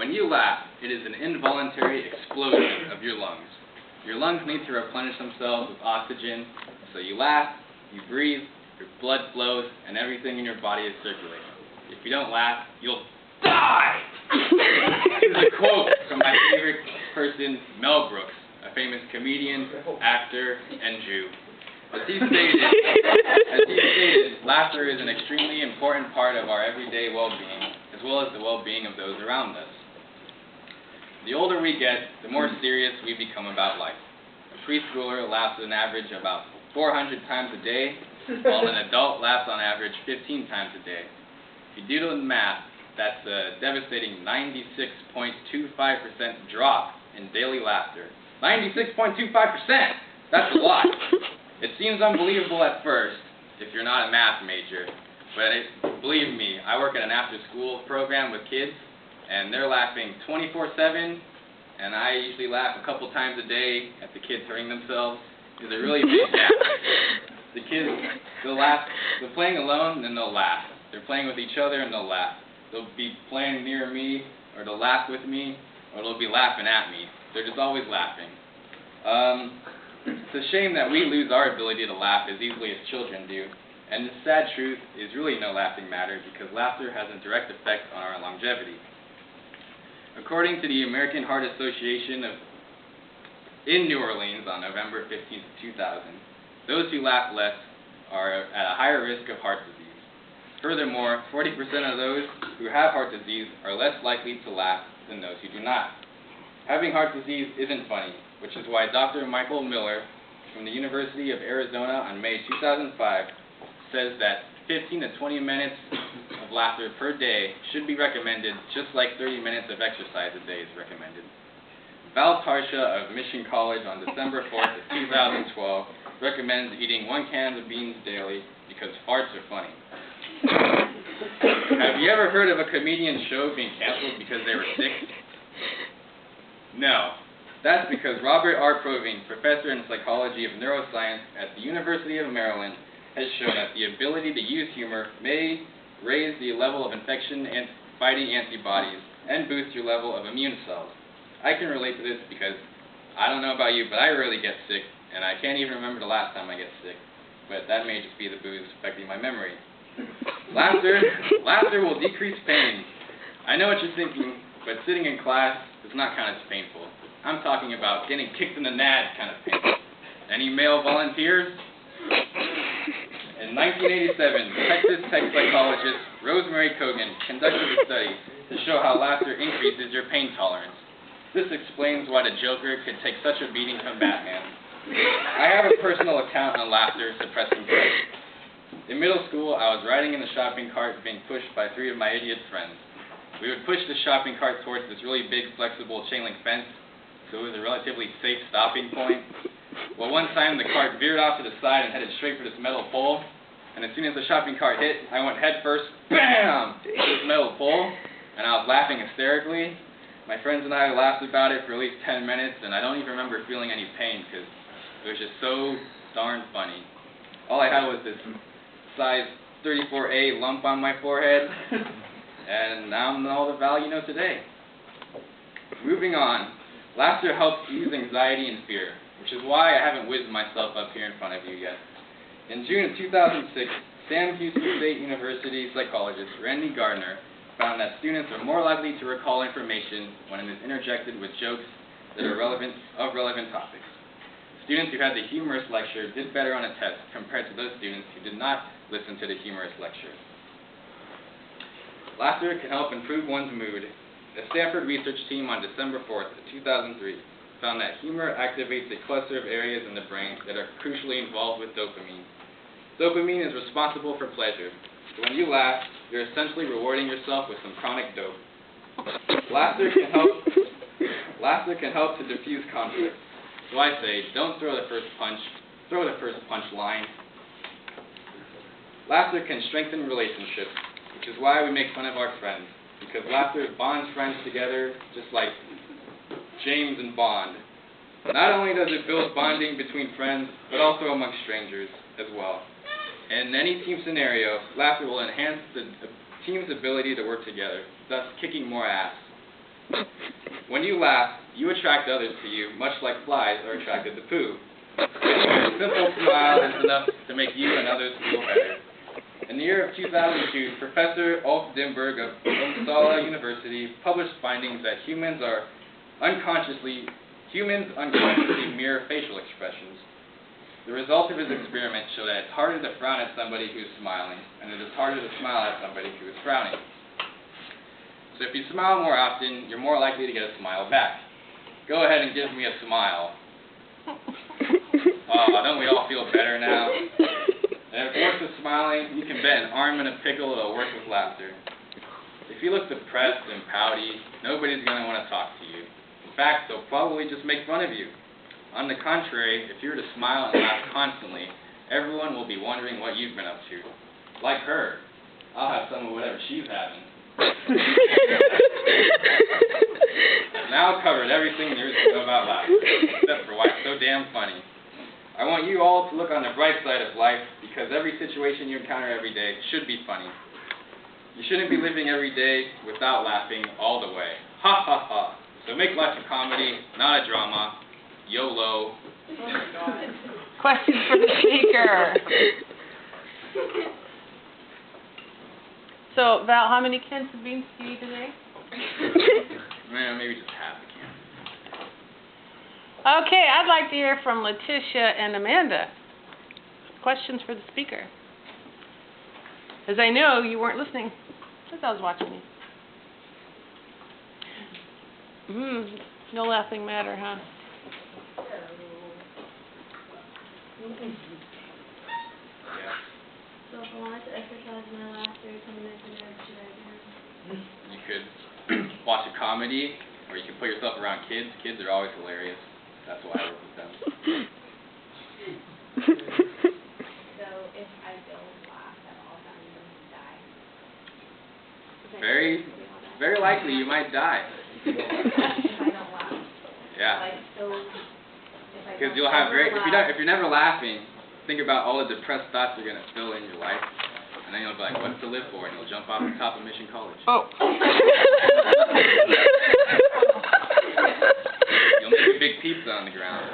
When you laugh, it is an involuntary explosion of your lungs. Your lungs need to replenish themselves with oxygen, so you laugh, you breathe, your blood flows, and everything in your body is circulating. If you don't laugh, you'll die! This is a quote from my favorite person, Mel Brooks, a famous comedian, actor, and Jew. As he stated, laughter is an extremely important part of our everyday well-being, as well as the well-being of those around us. The older we get, the more serious we become about life. A preschooler laughs an average about 400 times a day, while an adult laughs on average 15 times a day. If you do the math, that's a devastating 96.25% drop in daily laughter. 96.25%! That's a lot. It seems unbelievable at first if you're not a math major, but believe me, I work at an after-school program with kids, and they're laughing 24/7, and I usually laugh a couple times a day at the kids hurting themselves. It's a really big gap. The kids, they'll laugh. They're playing alone, and then they'll laugh. They're playing with each other, and they'll laugh. They'll be playing near me, or they'll laugh with me, or they'll be laughing at me. They're just always laughing. It's a shame that we lose our ability to laugh as easily as children do. And the sad truth is really no laughing matter, because laughter has a direct effect on our longevity. According to the American Heart Association in New Orleans on November 15, 2000, those who laugh less are at a higher risk of heart disease. Furthermore, 40% of those who have heart disease are less likely to laugh than those who do not. Having heart disease isn't funny, which is why Dr. Michael Miller from the University of Arizona on May 2005 says that 15 to 20 minutes of laughter per day should be recommended, just like 30 minutes of exercise a day is recommended. Val Tarsha of Mission College on December 4th of 2012 recommends eating 1 can of beans daily because farts are funny. Have you ever heard of a comedian's show being canceled because they were sick? No. That's because Robert R. Provine, professor in psychology of neuroscience at the University of Maryland, has shown that the ability to use humor may raise the level of infection and fighting antibodies and boost your level of immune cells. I can relate to this because I don't know about you, but I rarely get sick, and I can't even remember the last time I get sick. But that may just be the booze affecting my memory. Laughter will decrease pain. I know what you're thinking, but sitting in class is not kind of painful. I'm talking about getting kicked in the nads kind of pain. Any male volunteers? In 1987, Texas Tech psychologist Rosemary Kogan conducted a study to show how laughter increases your pain tolerance. This explains why the Joker could take such a beating from Batman. I have a personal account on laughter suppressing pain. In middle school, I was riding in the shopping cart being pushed by 3 of my idiot friends. We would push the shopping cart towards this really big, flexible chain link fence, so it was a relatively safe stopping point. Well, one time the cart veered off to the side and headed straight for this metal pole, and as soon as the shopping cart hit, I went head first, BAM! To this metal pole, and I was laughing hysterically. My friends and I laughed about it for at least 10 minutes, and I don't even remember feeling any pain because it was just so darn funny. All I had was this size 34A lump on my forehead, and now I'm all the Val you know today. Moving on, laughter helps ease anxiety and fear, which is why I haven't whizzed myself up here in front of you yet. In June of 2006, Sam Houston State University psychologist Randy Gardner found that students are more likely to recall information when it is interjected with jokes that are relevant topics. Students who had the humorous lecture did better on a test compared to those students who did not listen to the humorous lecture. Laughter can help improve one's mood. A Stanford research team on December 4th, 2003 found that humor activates a cluster of areas in the brain that are crucially involved with dopamine. Dopamine is responsible for pleasure. So when you laugh, you're essentially rewarding yourself with some chronic dope. Laughter can help to diffuse conflict. So I say, don't throw the first punch, throw the first punch line. Laughter can strengthen relationships, which is why we make fun of our friends, because laughter bonds friends together, just like James and Bond. Not only does it build bonding between friends, but also among strangers as well. In any team scenario, laughter will enhance the team's ability to work together, thus kicking more ass. When you laugh, you attract others to you, much like flies are attracted to poo. But even a simple smile is enough to make you and others feel better. In the year of 2002, Professor Ulf Dimberg of Uppsala University published findings that humans unconsciously mirror facial expressions. The results of his experiment show that it's harder to frown at somebody who's smiling, and it is harder to smile at somebody who is frowning. So if you smile more often, you're more likely to get a smile back. Go ahead and give me a smile. Don't we all feel better now? And if it works with smiling, you can bet an arm in a pickle it'll work with laughter. If you look depressed and pouty, nobody's going to want to talk to you. In fact, they'll probably just make fun of you. On the contrary, if you were to smile and laugh constantly, everyone will be wondering what you've been up to. Like her. I'll have some of whatever she's having. I've now covered everything there is to know about laughter, except for why it's so damn funny. I want you all to look on the bright side of life, because every situation you encounter every day should be funny. You shouldn't be living every day without laughing all the way. Ha ha ha. So make life a comedy, not a drama. YOLO. Oh my God. Questions for the speaker. So, Val, how many cans of beans do you eat today? Maybe just half a can. Okay, I'd like to hear from Letitia and Amanda. Questions for the speaker. As I know you weren't listening because I was watching you. No laughing matter, huh? Yeah. So if I wanted to exercise my laughter, something I should do. You could watch a comedy, or you can put yourself around kids. Kids are always hilarious. That's why I work with them. So if I don't laugh at all, that means I'm going to die. Very likely you might die. If I don't laugh. Yeah. Like, so if I Because don't you'll have ever laugh, if you're never laughing, think about all the depressed thoughts you're gonna fill in your life, and then you'll be like, what's to live for? And you'll jump off the top of Mission College. Oh. You'll make a big pizza on the ground.